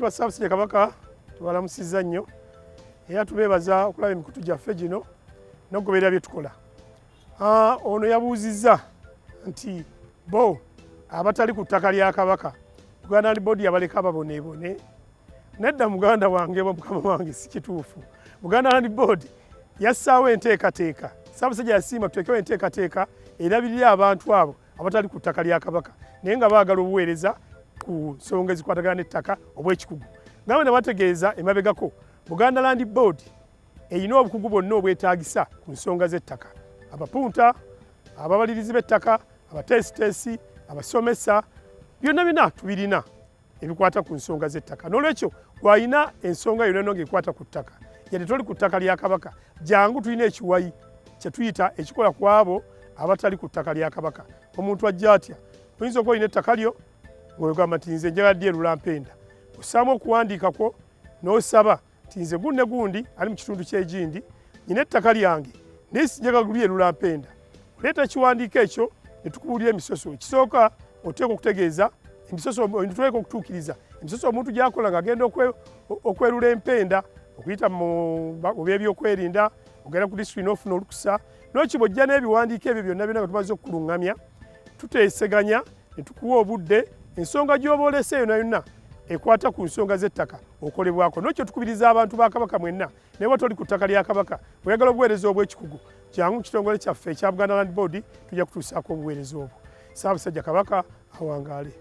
abantu ba Ssaabasajja Kabaka tubalamusizza nnyo era tubeebaza okulaba emikutu gyaffe gino n'okugoberera bye tukola. Ono yabuuzizza nti bo abatali ku ttaka lya Kabaka Buganda Land Board yabaleka baboneebone. Nedda muganda wange mukama wange si kituufu. Buganda Land Board yassaawo enteekateeka. Ssaabasajja yasiima tuteekewo enteekateeka erabirira abantu abo abatali ku ttaka lya Kabaka naye nga baagala obuweereza ku nsonga ezikwatagana n'ettaka obw'ekikugu. Nga bwe bategeeza emabegako Buganda Land Board erina obukugu bwonna obwetaagisa ku nsonga z'ettaka. Abapunta, ababalirizi b'ettaka, abateesiteesi, abasomesa, byonna tubirina ebikwata ku nsonga z'ettaka. N'olwekyo bw'alina ensonga yonna ng'ekwata ku ttaka yadde toli ku ttaka lya Kabaka, jangu tulina ekiwayi kye tuyita ekikola ku abo abatali ku ttaka lya Kabaka. Omuntu ajja atya, oyinza okuba olina ettaka lyo ng'ogamba nti nze njagala ddi Lulampenda, ossaamu okuwandiikako n'osaba nti nze gundi ne gundi ali mu kitundu ky'Egindi nyina ettaka lyange naye sinjagala luli Lulampenda. Oleeta ekiwandiiko ekyo ne tukubuulira emisoso. Ekisooka oteeka okutegeeza emisoso, tuteeka okutuukiriza emisoso omuntu gy'akola ng'agenda okwerula empenda okuyita mu by'ebyokwerinda, ogenda ku disitulikiti n'ofuna olukusa. N'okyo bw'ojja n'ebiwandiiko ebyo byonna nga tumaze okukuluŋŋamya, tuteeseganya ne tukuwa obudde ensonga gy'oba olese yonna ekwata ku nsonga z'ettaka okolebwako. N'okyo tukubiriza abantu ba Kabaka mwenna naye bwe toli ku ttaka lya Kabaka oyagala obuweereza obw'ekikugu, kyangu mu kitongole kyaffe ekya Buganda Land Board tujja kutuusaako obuweereza obwo. Ssaabasajja Kabaka awangaale.